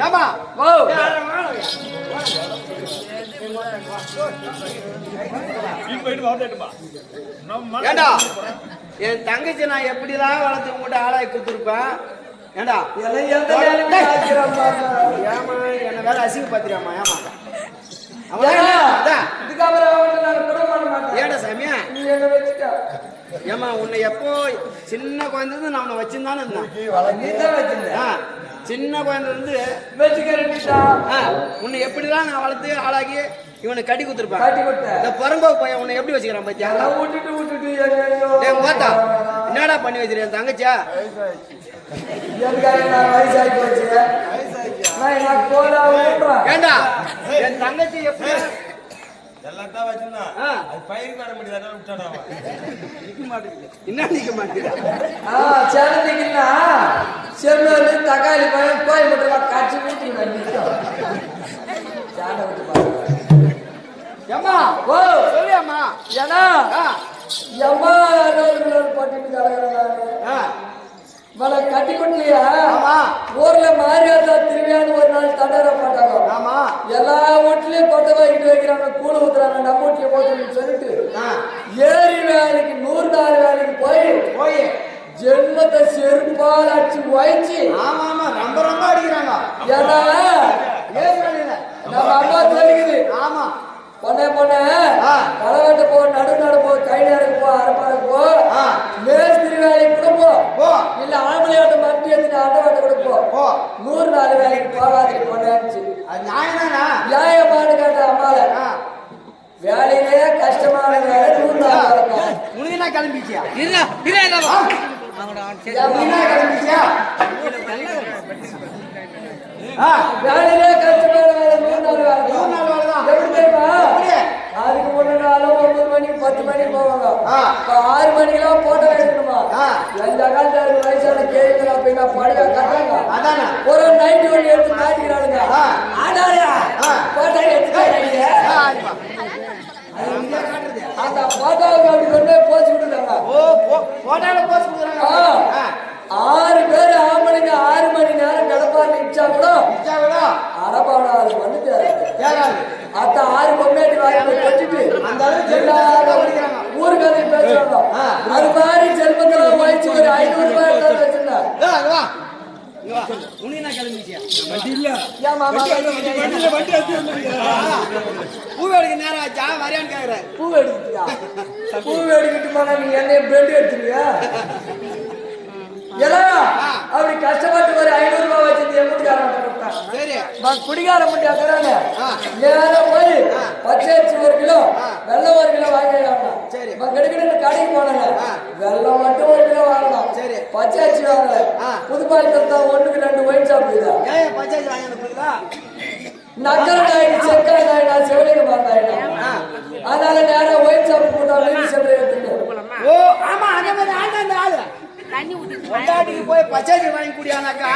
ஏமா ஏண்டா என் தங்கச்சி நான் எப்படிலாம் வளர்த்து உங்கள்கிட்ட ஆளாய் கொடுத்துருப்பேன். ஏண்டா ஏமா என்ன வேற அசிங்க பாத்திரியாமா? ஏடா சாமியா ஏமா உன்னை எப்போ சின்ன குழந்தை நான் உன்னை வச்சிருந்தானே இருந்தேன். சின்ன குழந்தை இருந்து உன்னை எப்படிலாம் நான் வளர்த்து ஆளாகி இவனை கட்டி கொடுத்துருப்பேன். இந்த பிறந்த பையன் உன்னை எப்படி வச்சுக்கிறான் பத்தியா? பார்த்தா என்னடா பண்ணி வச்சிருக்கேன் தங்கச்சா? ஏண்டா என் தங்கச்சி எப்படி தக்காளி பழம் கோயம்புத்தூர்ல காய்ச்சி ஊற்றி ஏமா ஓ சொல்லியாமா ஏன்னா எம்மா பட்டிட்டு கிடக்குறேன் மலை கட்டி கொண்டலையா? ஊர்ல மாரியாத்தா திருவிழான்னு ஒரு நாள் தண்டரை போட்டாங்க. எல்லா வீட்லயும் கொட்டை வாங்கிட்டு வைக்கிறாங்க, கூழ் ஊத்துறாங்க, நம்ம வீட்டுல போட்டுன்னு சொல்லிட்டு ஏரி வேலைக்கு 100 நாள் வேலைக்கு போய் ஜென்மத்தை செருப்பால் அடிச்சு வாய்ச்சி ரொம்ப ரொம்ப அடிக்கிறாங்க. ஏன்னா நம்ம அம்மா சொல்லிக்குது. ஆமா பொண்ணே களவாட்ட போ, நடு போ, கை நேரம் போ, அரப்பாருக்கு போ, மேஸ்திரி வேலைக்கு கூட போ, இல்ல ஆம்பளையாட்ட மட்டி எடுத்து அண்டவாட்ட கூட போ, 100 நாள் வேலைக்கு போகாது பொண்ணாச்சு. நியாயமானு கேட்ட அம்மால வேலையிலே கஷ்டமான வேலை 100 நாள் உனக்கு கிளம்பிச்சியா? வேலையிலே கஷ்டமான வேலை 100 நாள் வேலை தான். எப்படி தெரியுமா? அதுக்கு முன்னாலும் 9 மணிக்கு 10 மணிக்கு போவாங்க. 6 மணிக்கெல்லாம் போட்டோ எடுக்கணுமா? எந்த காலத்துல வயசான கேள்வி அப்படின்னா பழைய கட்டாங்க. ஒரு நைட்டு ஒன்று எடுத்து மாட்டிக்கிறானுங்க. போட்டோ எடுத்துக்காங்க. அந்த போட்டோவுக்கு அப்படி கொண்டு போய் போச்சு விட்டுருக்காங்க. 6 பேர் ஆம்பளைங்க 6 மணி நேரம் கடப்பாரு நிச்சா கூட அரபாடு வந்து அத்த 6 பொம்மையாட்டி வாங்கி வச்சுட்டு அந்த ஊருக்கு அதை பேசுறாங்க. அது மாதிரி செல்வத்துல வாய்ச்சி ஒரு 500 ரூபாய் வச்சிருந்தா பூ எடுக்கிட்டுமா? நீ என்ன பெண்டு எடுத்துருவியா? அப்படி கஷ்டப்பட்டு ஒரு 500 ரூபாய் வச்சு குடிகார முடியாதுறாங்க. நேரம் போய் பச்சரிசி 1 கிலோ, வெள்ளம் 1 கிலோ வாங்கிடலாம். கிடைக்கிற கடைக்கு போனாங்க. வெள்ளம் மட்டும் 1 கிலோ வாங்கலாம். பச்சரிசி வாங்கல. புதுப்பால் தத்தா 1க்கு 2 ஒயின் சாப்பிடுதா? நக்கல் செக்கா செவலிங்க மாட்டாயிடும். அதனால நேரம் ஒயின் சாப்பிட்டு போட்டா வீட்டு சென்று எடுத்துட்டு கொண்டாடிக்கு போய் பச்சாச்சி வாங்கி குடியானாக்கா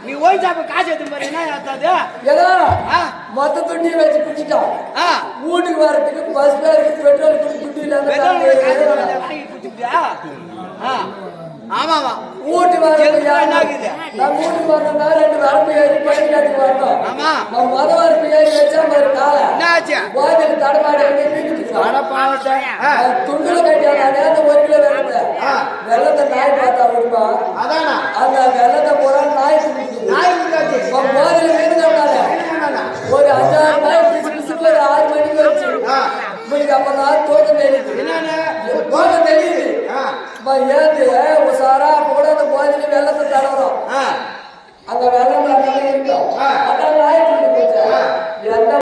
நீ ஓய் சாப்ப காசு எடுத்து போற என்ன ஏத்தாது? ஏதோ மொத்த துண்டியை வச்சு குடிச்சிட்டான். வீட்டுக்கு வரதுக்கு பஸ் பேருக்கு பெட்ரோல் துண்டி இல்லாத வாங்கி குடிச்சிட்டியா? ஆமாமா வீட்டு வரணும். நான் வீட்டுக்கு வரணும்னா 2 வரப்பு ஏறி படிக்காட்டி வரணும். நான் முத வரப்பு ஏறி வச்சா மாதிரி கால என்னாச்சு? கோயில் தடமாடி துண்டுல கட்டியாங்க. 1 கிலோ வெள்ளத்தை நாய் பார்த்தா விடுமா? அதானா அந்த வெள்ளத்தை போற நாய் போதில வேணுங்கிறாங்க. ஒரு 5-6 நாய் பிடிச்சிட்டு ஒரு 6 மணிக்கு வச்சு இப்படிக்கு அப்பதான் தோட்டம் தெரியுது. தோட்டம் தெரியுது ஏந்து